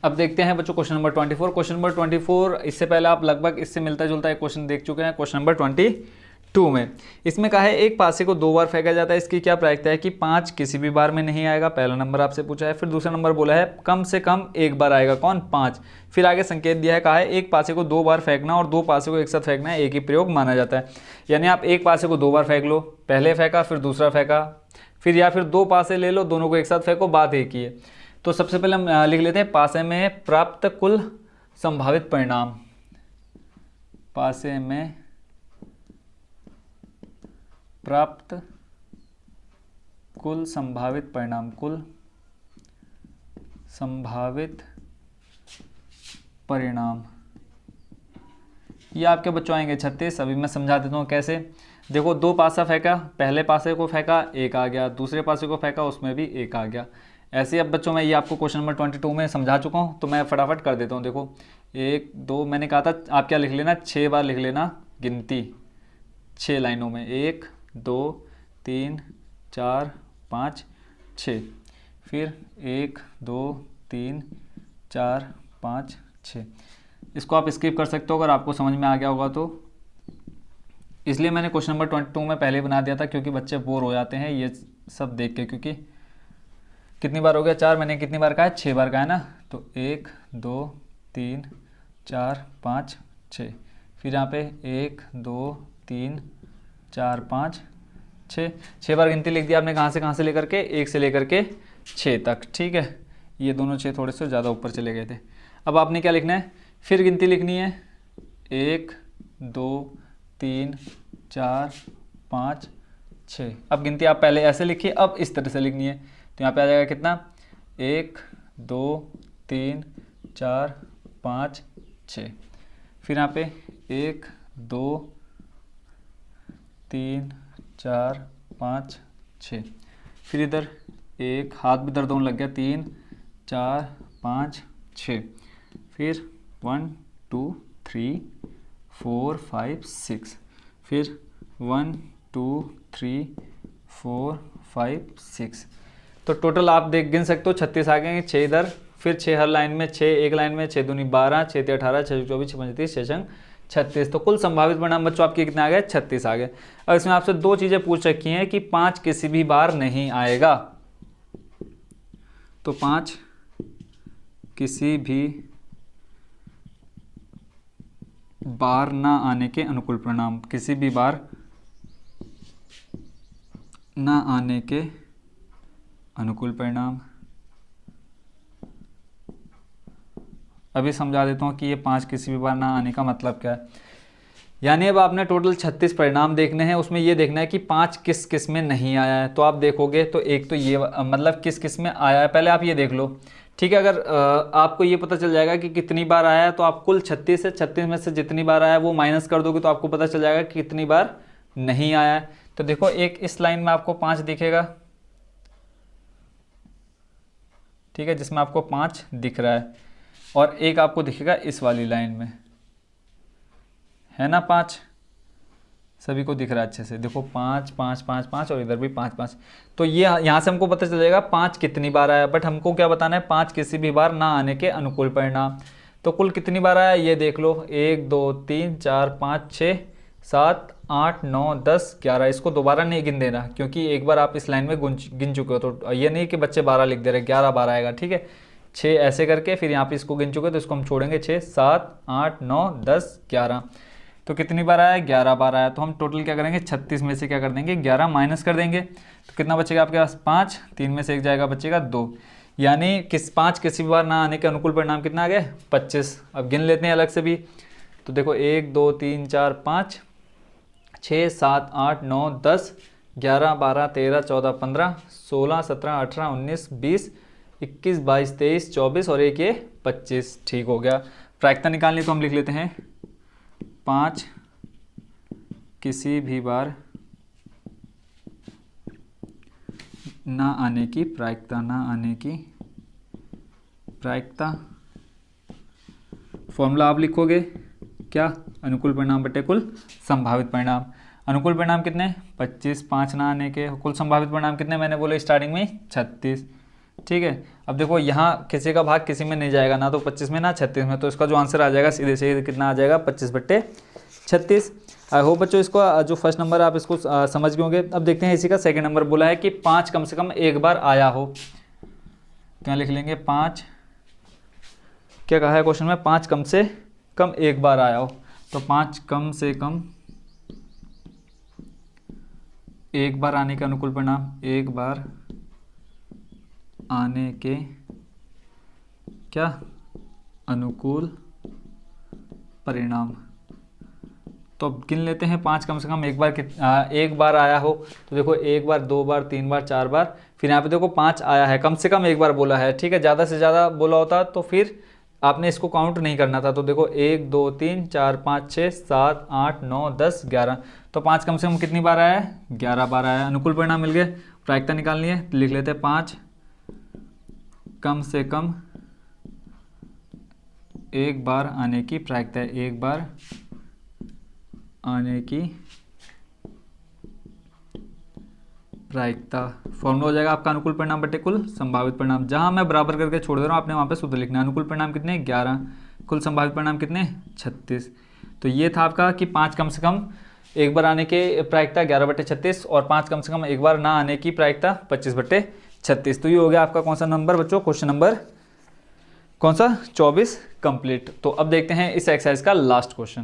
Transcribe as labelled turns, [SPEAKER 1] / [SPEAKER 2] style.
[SPEAKER 1] अब देखते हैं बच्चों क्वेश्चन नंबर 24। क्वेश्चन नंबर 24 इससे पहले आप लगभग इससे मिलता जुलता एक क्वेश्चन देख चुके हैं क्वेश्चन नंबर 22 में। इसमें कहा है एक पासे को 2 बार फेंका जाता है, इसकी क्या प्रायिकता है कि 5 किसी भी बार में नहीं आएगा। पहला नंबर आपसे पूछा है। फिर दूसरा नंबर बोला है कम से कम एक बार आएगा, कौन? 5। फिर आगे संकेत दिया है, कहा है एक पासे को 2 बार फेंकना और 2 पासे को एक साथ फेंकना है, एक ही प्रयोग माना जाता है। यानी आप एक पासे को 2 बार फेंक लो, पहले फेंका फिर दूसरा फेंका, फिर या फिर 2 पासे ले लो, दोनों को एक साथ फेंको, बात एक ही है। तो सबसे पहले हम लिख लेते हैं पासे में प्राप्त कुल संभावित परिणाम। पासे में प्राप्त कुल संभावित परिणाम, कुल संभावित परिणाम, ये आपके बच्चों आएंगे 36। अभी मैं समझा देता हूँ कैसे। देखो 2 पासा फेंका, पहले पासे को फेंका एक आ गया, दूसरे पासे को फेंका उसमें भी एक आ गया। ऐसे अब बच्चों मैं ये आपको क्वेश्चन नंबर 22 में समझा चुका हूँ, तो मैं फटाफट कर देता हूँ। देखो 1 2 मैंने कहा था आप क्या लिख लेना, 6 बार लिख लेना गिनती 6 लाइनों में, 1 2 3 4 5 6। फिर 1 2 3 4 5 6। इसको आप स्किप कर सकते हो अगर आपको समझ में आ गया होगा तो। इसलिए मैंने क्वेश्चन नंबर 22 में पहले बना दिया था क्योंकि बच्चे बोर हो जाते हैं ये सब देख के। क्योंकि कितनी बार हो गया 4, मैंने कितनी बार कहा है 6 बार कहा है ना। तो 1 2 3 4 5 6। फिर यहाँ पे 1 2 3 4 5 6 बार गिनती लिख दी आपने। कहाँ से लेकर के 1 से लेकर के 6 तक, ठीक है। ये दोनों 6 थोड़े से ज़्यादा ऊपर चले गए थे। अब आपने क्या लिखना है, फिर गिनती लिखनी है 1 2 3 4 5 6। अब गिनती आप पहले ऐसे लिखिए, अब इस तरह से लिखनी है। तो यहाँ पे आ जाएगा कितना, 1 2 3 4 5 6। फिर यहाँ पे 1 2 3 4 5 6। फिर इधर एक हाथ भी दर्द होने लग गया, 3 4 5 6। फिर 1 2 3 4 5 6। फिर 1 2 3 4 5 6। तो टोटल आप गिन सकते हो 36 आ गए। 6 इधर, फिर 6 हर लाइन में, 6 एक लाइन में, 6 दूनी 12, 6 तीन 18, 6 24, 6 35, 6 छंग 36। तो कुल संभावित परिणाम बच्चों आपके कितने आ गए, 36 आ गए। अब इसमें आपसे 2 चीज़ें पूछ रखी हैं कि 5 किसी भी बार नहीं आएगा। तो 5 किसी भी बार ना आने के अनुकूल परिणाम, किसी भी बार ना आने के अनुकूल परिणाम। अभी समझा देता हूँ कि ये 5 किसी भी बार ना आने का मतलब क्या है। यानी अब आपने टोटल 36 परिणाम देखने हैं, उसमें ये देखना है कि 5 किस किस में नहीं आया है। तो आप देखोगे तो एक तो ये मतलब किस किस में आया है, पहले आप ये देख लो, ठीक है। अगर आपको ये पता चल जाएगा कि कितनी बार आया है तो आप कुल 36 है, 36 में से जितनी बार आया है वो माइनस कर दोगे तो आपको पता चल जाएगा कि कितनी बार नहीं आया है। तो देखो एक इस लाइन में आपको 5 दिखेगा, ठीक है, जिसमें आपको 5 दिख रहा है, और एक आपको दिखेगा इस वाली लाइन में, है ना 5, सभी को दिख रहा है अच्छे से। देखो 5 5 5 5 और इधर भी 5 5। तो ये यहाँ से हमको पता चल जाएगा 5 कितनी बार आया, बट हमको क्या बताना है 5 किसी भी बार ना आने के अनुकूल परिणाम। तो कुल कितनी बार आया ये देख लो, 1 2 3 4 5 6 7 8 9 10 11। इसको दोबारा नहीं गिन देना क्योंकि एक बार आप इस लाइन में गिन चुके हो। तो ये नहीं कि बच्चे 12 लिख दे रहे, 11 बार आएगा, ठीक है। 6 ऐसे करके फिर यहाँ पे इसको गिन चुके तो इसको हम छोड़ेंगे, 6 7 8 9 10 11। तो कितनी बार आया, 11 बार आया। तो हम टोटल क्या करेंगे, 36 में से क्या कर देंगे, 11 माइनस कर देंगे। तो कितना बचेगा आपके पास, 5, 3 में से एक जाएगा, बचेगा 2। यानी 5 किसी भी बार ना आने के अनुकूल परिणाम कितना आ गया, 25। अब गिन लेते हैं अलग से भी। तो देखो 1 2 3 4 5 6 7 8 9 10 11 12 13 14 15 16 17 18 19 20 21 22 23 24 और एक ये 25। ठीक हो गया। प्रायिकता निकालनी तो हम लिख लेते हैं 5 किसी भी बार ना आने की प्रायिकता, ना आने की प्रायिकता। फॉर्मूला आप लिखोगे क्या, अनुकूल परिणाम बटे कुल संभावित परिणाम। अनुकूल परिणाम कितने, 25, 5 ना आने के। कुल संभावित परिणाम कितने मैंने बोले स्टार्टिंग में, 36। ठीक है। अब देखो यहाँ किसी का भाग किसी में नहीं जाएगा, ना तो 25 में ना 36 में, तो इसका जो आंसर आ जाएगा सीधे सीधे कितना आ जाएगा 25/36। आई होप बच्चों इसको जो फर्स्ट नंबर आप इसको समझ गए होंगे। अब देखते हैं इसी का सेकंड नंबर बोला है कि 5 कम से कम एक बार आया हो। क्या लिख लेंगे 5, क्या कहा है क्वेश्चन में, 5 कम से कम एक बार आया हो। तो 5 कम से कम एक बार आने के अनुकूल परिणाम, एक बार आने के क्या अनुकूल परिणाम। तो अब गिन लेते हैं 5 कम से कम एक बार आया हो। तो देखो 1 बार, 2 बार, 3 बार, 4 बार, फिर यहाँ पे देखो 5 आया है, कम से कम एक बार बोला है, ठीक है। ज़्यादा से ज़्यादा बोला होता तो फिर आपने इसको काउंट नहीं करना था। तो देखो 1 2 3 4 5 6 7 8 9 10 11, तो 5 कम से कम कितनी बार आया है, 11 बार आया है। अनुकूल परिणाम मिल गए, प्रायिकता निकालनी है, लिख लेते हैं 5 कम से कम एक बार आने की प्रायिकता है, एक बार आने की प्रायिकता। फॉर्मूला हो जाएगा आपका अनुकूल परिणाम बटे कुल संभावित परिणाम। जहां मैं बराबर करके छोड़ दे रहा हूं, आपने वहां पे शुद्ध लिखना है। अनुकूल परिणाम कितने 11, कुल संभावित परिणाम कितने 36। तो ये था आपका कि 5 कम से कम एक बार आने के प्रायिकता 11/36 और 5 कम से कम एक बार ना आने की प्रायिकता 25/36। तो ये हो गया आपका कौन सा नंबर बच्चों, क्वेश्चन नंबर कौन सा 24 कंप्लीट। तो अब देखते हैं इस एक्सरसाइज का लास्ट क्वेश्चन।